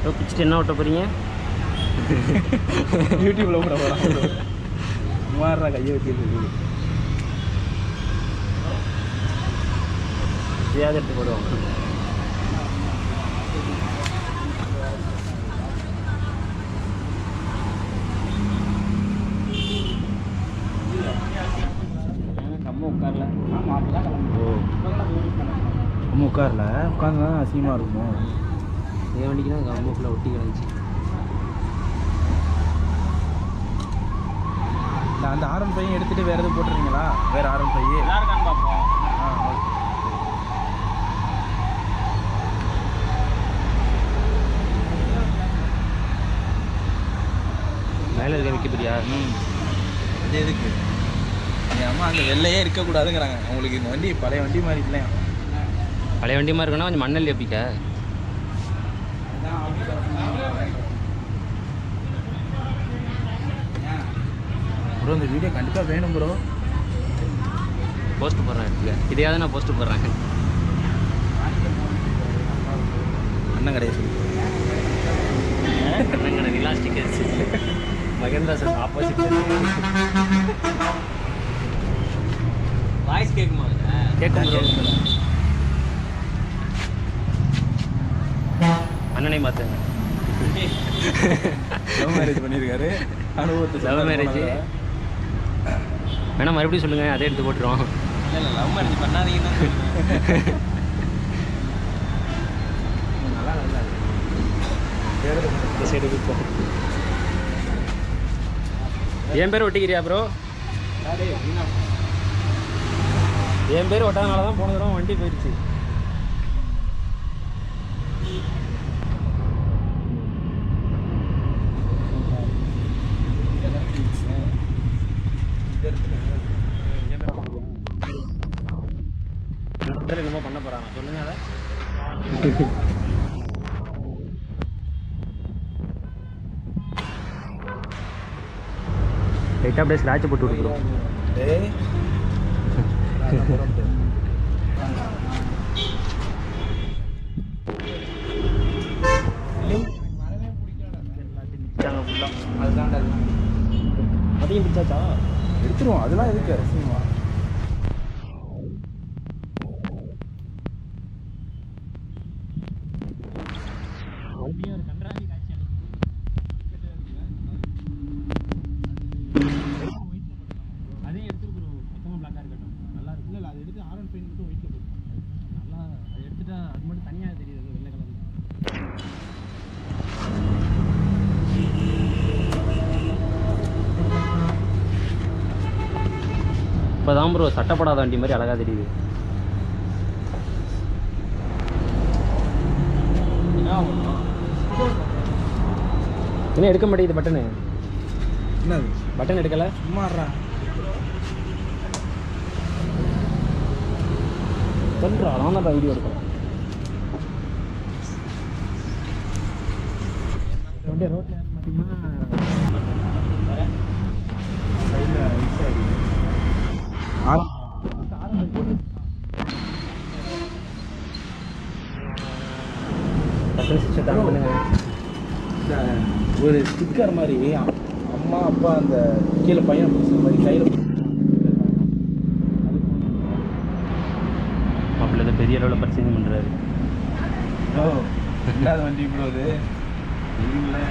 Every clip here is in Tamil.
இப்போ பிடிச்சிட்டு என்ன ஓட்ட போகிறீங்க? யூடியூப்பில் கூட போகிறோம். மாறுறா கையை வச்சுருக்கு. இதையாவது எடுத்து போடுவோம். நம்ம உட்காரல. ஆமாம் அப்படிதான் கிளம்பு. ஓ, நம்ம உட்காரல, உட்காந்து தான் அசிங்கமாக இருக்குமோ. என் வண்டிக்கு தான் கம்மு ஃபுல்லாக ஒட்டி கிடந்துச்சு. அந்த ஆரம் பையன் எடுத்துகிட்டு வேறு எதுவும் போட்டுருவீங்களா? வேறு ஆரம் பையன் எல்லாருக்கான்னு பார்ப்போம். ஓகே. மேலே இருக்க வைக்க போறியா? அது எதுக்கு? என் அம்மா அந்த வெள்ளையே இருக்கக்கூடாதுங்கிறாங்க. அவங்களுக்கு இந்த வண்டி பழைய வண்டி மாதிரி இல்லையா? பழைய வண்டி மாதிரி இருக்குன்னா கொஞ்சம் மண்ணல் வைப்பிக்க. ப்ரோ இந்த வீடியோ கண்டிப்பாக வேணும் ப்ரோ. போஸ்ட் போடுறேன் இடத்துல. இதையாவது நான் போஸ்ட் போடுறேன். அண்ணன் கடையை சொல்லி அண்ணன் கடை Nila stickers. Mahindra sir opposite. Voice கேட்குமா? கேட்கும். அண்ணனையும் பார்த்தேங்க. லவ் மேரேஜ் பண்ணியிருக்காரு. அனுபவத்தை லவ் மேரேஜ் வேணா மறுபடியும் சொல்லுங்கள், அதே எடுத்து போட்டுருவோம். இல்லை லவ் மேரேஜ் பண்ணாதீங்கன்னா நல்லா நல்லா இந்த சைடு இருக்கும். என் பேர் ஒட்டிக்கிறியா ப்ரோ? என் பேர் ஒட்டாதனால தான் போன தடவை வண்டி போயிடுச்சு. என்னமோ பண்ண போகிறாங்க, சொல்லுங்க அதை. லைட்டாக அப்படியே ஸ்க்ராட்ச் போட்டு விட்டுக்கிறோம். அதையும் பிடிச்சாச்சா? எடுத்துருவோம். அதெல்லாம் எதுக்கு ரசிகமா? அதையும் எடுத்துருக்குறோம். மொத்தமாக பிளாக்காக இருக்கட்டும், நல்லா இருக்கும். இல்லை அதை எடுத்து ஆரன் பெயிண்ட் மட்டும் வெயிட்டில் போட்டு நல்லா அதை எடுத்துட்டா அது மட்டும் தனியாக தெரியுது வெள்ளை கலர். இப்போ தான் ப்ரோ சட்டப்படாத வண்டி மாதிரி அழகாக தெரியுது. என்ன எடுக்க மாட்டேங்குது பட்டனு? என்னது பட்டன் எடுக்கலை? சும்மாறா சொல்கிறா, நான் தான் வீடியோ எடுக்கலாம். அப்படியே ரோட்டில் பார்த்தீங்கன்னா ஒரு ஸ்டிக்கர் மாதிரி அம்மா அப்பா அந்த கீழே பையன் பிடிச்ச மாதிரி கையில் மாப்பிள்ளை பெரிய அளவில் பர்ச்சேசிங் பண்ணுறாரு. ஓ இல்லாத வண்டி இவ்வளோ அது இல்லை.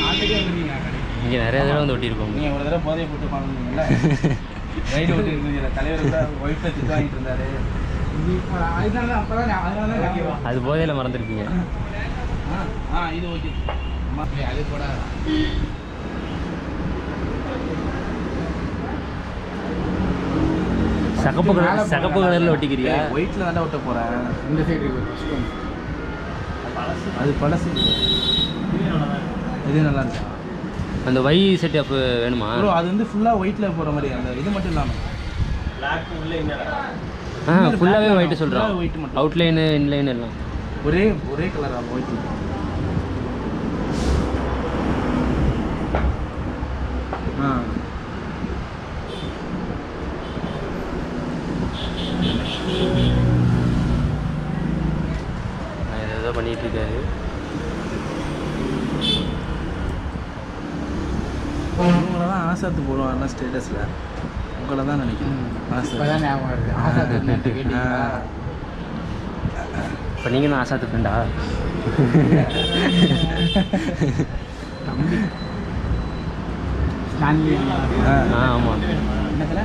ஆல்ரெடி வந்துருக்கீங்க கடைக்கு. இங்கே நிறைய தடவை வந்து ஒட்டியிருக்கோம். நீங்கள் ஒரு தடவை போதையை போட்டு பார்க்கணுங்களா? ரைடு ஓட்டி இருக்குது. தலைவர் கூட ஒய்ஃபை திட்டு வாங்கிட்டு இருந்தாரு. அது போதையில் மறந்துருப்பீங்க. இது ஓகே. அது கூட சகப்பு கலரில் ஒட்டிக்கிறியா? ஒயிட்டில் தாண்டா ஒட்ட போகிறேன். இந்த சைடு அது பழசு. இது நல்லா இருக்கு. அந்த வை செட்டப் வேணுமா ப்ரோ? அது வந்து ஃபுல்லாக ஒயிட்டில் போகிற மாதிரி அந்த இது மட்டும் இல்லாமல் ஃபுல்லாகவே ஒயிட்டு சொல்கிறேன். ஒயிட் மட்டும் அவுட்லைனு இன்லைன் எல்லாம் ஒரே கலராக ஒயிட். ஏதோ பண்ணிகிட்டு இருக்காரு. இவங்கள தான் ஆசாத்து போடுவாங்க ஸ்டேட்டஸில். உங்களை தான் நினைக்கிறேன். இப்போ நீங்கள் தான் ஆசாத்து ஃப்ரெண்டா? தம்பி ஆமாம். என்னத்தில்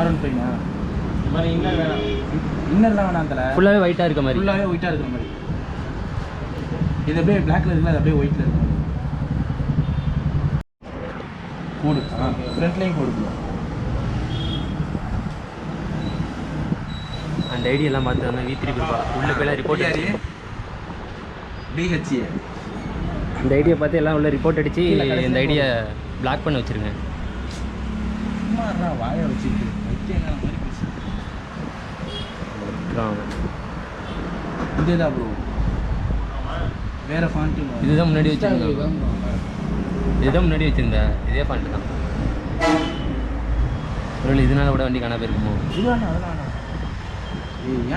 R15 இன்னர்லாம் வேணாம். அதில் ஃபுல்லாகவே ஒயிட்டாக இருக்க மாதிரி. ஃபுல்லாகவே ஒயிட்டாக இருக்கிற மாதிரி. இது அப்படியே பிளாக்ல இருக்குல்ல, அது அப்படியே ஒயிட்டில் இருக்கும். கோடு ஃப்ரண்ட்லேயும் கோடு. அந்த ஐடியெல்லாம் பார்த்து வந்தால் V3 கொடுப்பா. உள்ளே போய்லாம் ரிப்போர்ட் அடிச்சு DHA இந்த ஐடியா பார்த்து எல்லாம் உள்ள ரிப்போர்ட் அடித்து இந்த ஐடியா பிளாக் பண்ண வச்சுருங்க. சும்மா வாயை வச்சுக்கிட்டு இதேதான் ப்ரோ. வேறு ஃபாண்ட்டு இதுதான் முன்னாடி வச்சுருந்தேன். இதுதான் முன்னாடி வச்சுருந்தேன். இதே ஃபாண்ட்டு தான். ஒரு இதனால கூட வண்டி காணா போயிருக்குமோ? இதுவாண்ணா அதெல்லாம்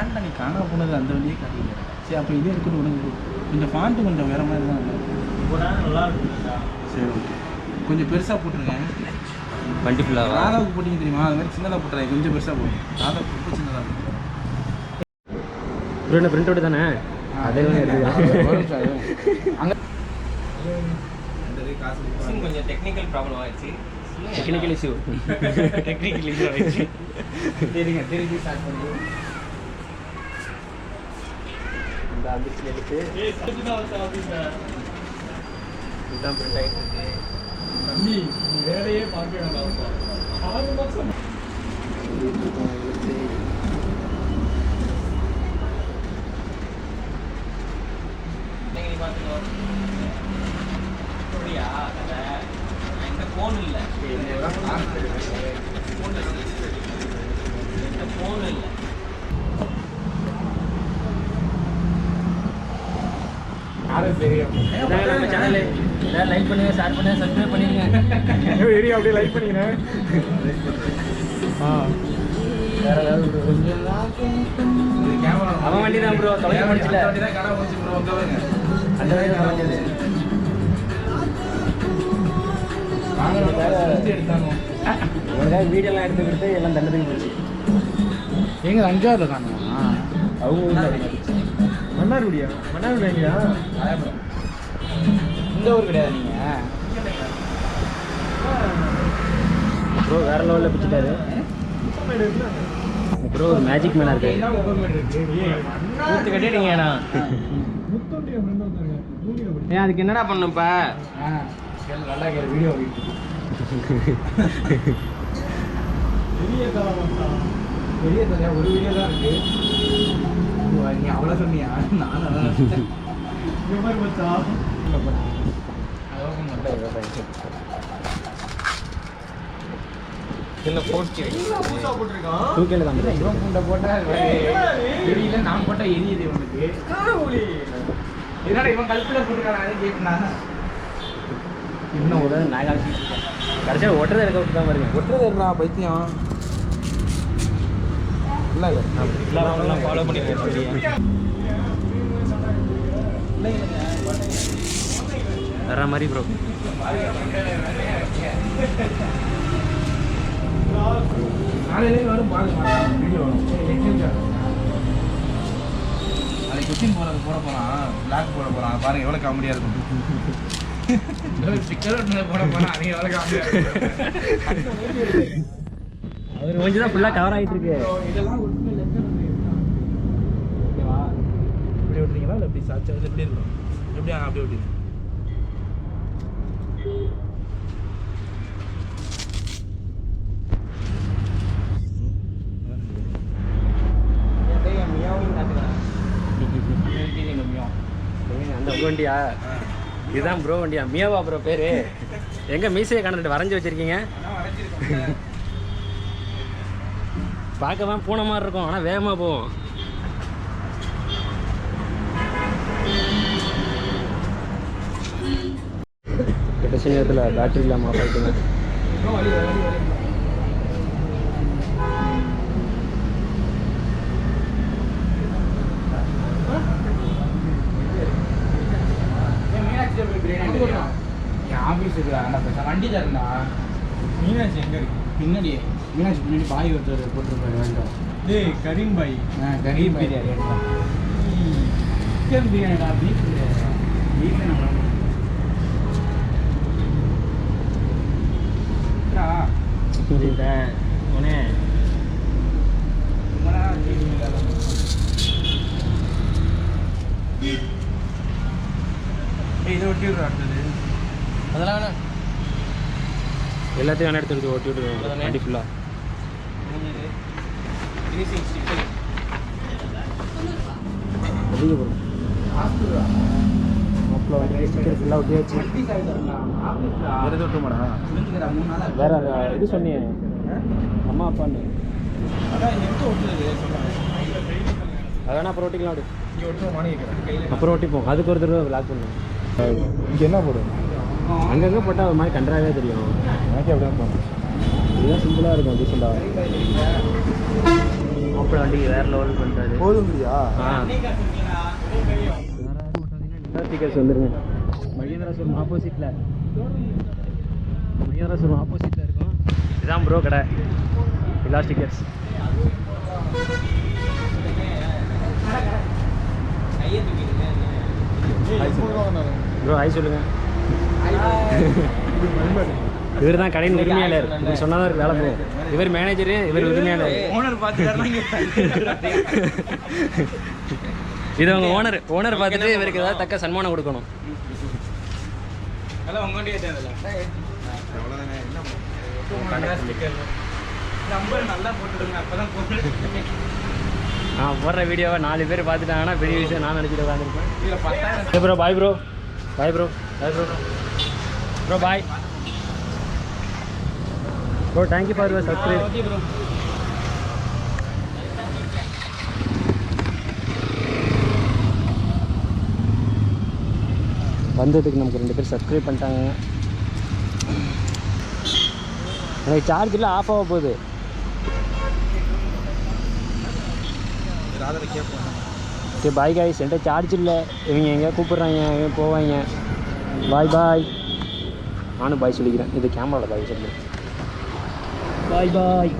ஏன்டா நீ காணா போனது அந்த வண்டியே காட்டிக்கிற. சரி அப்போ இதே இருக்கட்டும். உனக்கு கொஞ்சம் ஃபாண்ட்டு கொஞ்சம் வேறு மாதிரி தான் நல்லா இருக்கும். சரி ஓகே, கொஞ்சம் பெருசாக போட்டுருங்க. வண்டி ஃபுல்லாக ராதாவுக்கு போட்டிங்க தெரியுமா? அது மாதிரி சின்னதாக போட்டுறாங்க. கொஞ்சம் பெருசாக போடும். ராதாவுக்கு ரொம்ப சின்னதாக போடும். என்ன பிரிண்ட் அவுட் தானே? அதே அங்கே கொஞ்சம் டெக்னிக்கல் ப்ராப்ளம் ஆயிடுச்சு. டெக்னிக்கல் இஷ்யூ ஆயிடுச்சு. சரிங்க, திருப்பி ஸ்டார்ட் பண்ணி இந்த அம்பிச்சு எடுத்து இதுதான் பிரிண்ட் ஆகிட்டு இருக்கு. தம்பி வேலையே பார்க்க வேண்டாம். 6 மாதம் ஃபோன் இல்லை. ஃபோன் இல்லை. நம்ம சேனல் எல்லாரும் லைக் பண்ணுங்க, ஷேர் பண்ணுங்க, சப்ஸ்கிரைப் பண்ணிடுங்க. ஏரியா அப்படியே லைக் பண்ணிக்கிறேன். வேற ஏதாவது அவன் வண்டி தான் ப்ரோ. தொலைக்க முடிச்சல. அந்த வண்டி தான் வந்தது. உங்களுக்காக வீடியோலாம் எடுத்துக்கிட்டு எல்லாம் தண்டத்துக்கு போச்சு. எங்க தஞ்சாவூரில் காணுமா? அவங்க மன்னார்குடியா? மன்னார்குடி எங்கயா? இந்த ஊர் கிடையாது நீங்கள் ப்ரோ. வேற லெவலில் பிடிச்சிட்டாரு ப்ரோ. ஒரு மேஜிக் மேனாக இருக்கு. ஊற்று கட்டிட்டீங்கண்ணா. ஏன் அதுக்கு என்னடா பண்ணுப்பா? நல்லா வீடியோ பெரிய தரையா ஒரு வீடியோ தான் இருக்கு. நீ அவ்வளோ சொன்னியா? நானும் அதான் இந்த மாதிரி மச்சா என்ன போஸ்ட் போட்டிருக்கான். தூக்கில தான் இவன் பூண்டை போட்டால் எரியல, நான் போட்டால் எரியுது இவனுக்கு. இதனால இவன் கல்பில் போட்டுருக்கான். அதை கேட்குறான். இன்னும் ஒரு நாங்கள் கடைசியாக ஒட்டுறது எடுக்க விட்டு தான் பாருங்க. ஒட்டுறது இருக்கா பைத்தியம்? இல்லை எல்லாம் ஃபாலோ பண்ணிடுறேன். வர மாதிரி ப்ரோ. நாளையிலே வரும் பாருங்க, வீடியோ வரும். நாளைக்கு கொஸ்டின் போட போகிறான், பிளாக் போட போகிறான். பாருங்க எவ்வளோ காமெடியாக இருக்கும். ஸ்டிக்கர் போட போகிறான், அது எவ்வளோ காமெடியாக இருக்கும். அவர் கொஞ்சம் தான் ஃபுல்லாக கவர் ஆகிட்டு இருக்கு. இதெல்லாம் ஓகேவா? இப்படி விட்டுறீங்களா இல்லை எப்படி சாச்சா எப்படி இருக்கும்? எப்படி அப்படி விட்டுருங்க. அந்த வண்டியா? இதுதான் ப்ரோ வண்டியா? மியாவா ப்ரோ பேரு? எங்க மீசையை கணக்கிட்டு வரைஞ்சி வச்சிருக்கீங்க? பார்க்க தான் பூனை மாதிரி இருக்கும், ஆனால் வேகமாக போவோம். கடைசி நேரத்தில் பேட்டரி இல்லாமல் போயிட்டுங்க. ஆஃபீஸ் இருக்குடா வண்டி தரண்டா மீனாட்சி எங்கே இருக்கு? பின்னாடி மீனாட்சி பின்னாடி பாய் ஒருத்தர் போட்டிருப்பாரு வேண்டாம் டேய் கரீம் பாய். கரீம் பிரியாணி சிக்கன் பிரியாணிடா பீஃப் பீஃப் நல்லா உனே இதை ஒட்டி விடுறா அடுத்தது அதெல்லாம் வேணாம், எல்லாத்தையும் வேணா எடுத்து ஓட்டி விட்டுருவேன் வண்டி ஃபுல்லாக. அதிக போகிறோம் மாப்பிள்ள வண்டி ஸ்டிக்கர் ஃபுல்லாக ஒட்டியாச்சு. வேறு எதுவும் ஒட்டுமாடா வேற இது சொன்னியே அம்மா அப்பான்னு, அதான் எங்கே ஒட்டுறது சொல்லுங்கள். அதனால் அப்புறம் ஒட்டிக்கலாம் அப்படி. இங்கே ஒட்டுவோமானு கேட்குறேன். அப்புறம் ஒட்டிப்போம், அதுக்கு ஒரு தடவை விளாக் பண்ணுவோம். இங்கே என்ன போடுவோம்? அங்கங்கே போட்டால் ஒரு மாதிரி கன்றாவே தெரியும். எனக்கு அப்படியே போகணும். இதுதான் சிம்பிளாக இருக்கும் டீசெண்டாக. மாப்பிள்ள வண்டி வேறு லெவல் பண்ணுறாரு. போதுங்கய்யா. நிலா ஸ்டிக்கர்ஸ் வந்துருங்க. மகேந்திரா ஷோரூம் ஆப்போசிட்டில், மகேந்திரா ஷோரூம் ஆப்போசிட்டில் இருக்கும். இதுதான் ப்ரோ கடை நிலா ஸ்டிக்கர்ஸ். ப்ரோ ஹாய் சொல்லுங்கள். இவர் தான் கடையின் உரிமையாளர். இவர் சொன்னால் தான் வேலை போகும். இவர் மேனேஜரு, இவர் உரிமையாளர். ஓனர் பார்த்துட்டு இது அவங்க ஓனர் பார்த்துட்டு இவருக்கு ஏதாவது தக்க சன்மானம் கொடுக்கணும். அதெல்லாம் உங்கள்கிட்டயே தேவையில்ல. நம்பர் நல்லா போட்டுடுங்க, அப்பதான் போட்டு நான் போடுற வீடியோவை 4 பேர் பார்த்துட்டாங்கன்னா பெரிய விஷயம் நான் நினச்சிட்டு உட்காந்துருப்பேன். இதில் 10,000 bro bye bro, bye bro, bye bro, bro bye bro, thank you for your subscribe. Okay bro. வந்ததுக்கு நமக்கு 2 பேர் சப்ஸ்கிரைப் பண்ணிட்டாங்க. எனக்கு சார்ஜ் இல்லை, ஆஃப் ஆக போகுது. சரி பாய் காய்ஸ், என்கிட்ட சார்ஜ் இல்லை. இவங்க எங்கேயா கூப்பிட்றாங்க, எங்கேயும் போவாங்க. பாய் பாய். நானும் பாய் சொல்லிக்கிறேன். இது கேமராவில் பாய் சொல்லு. பாய் பாய்.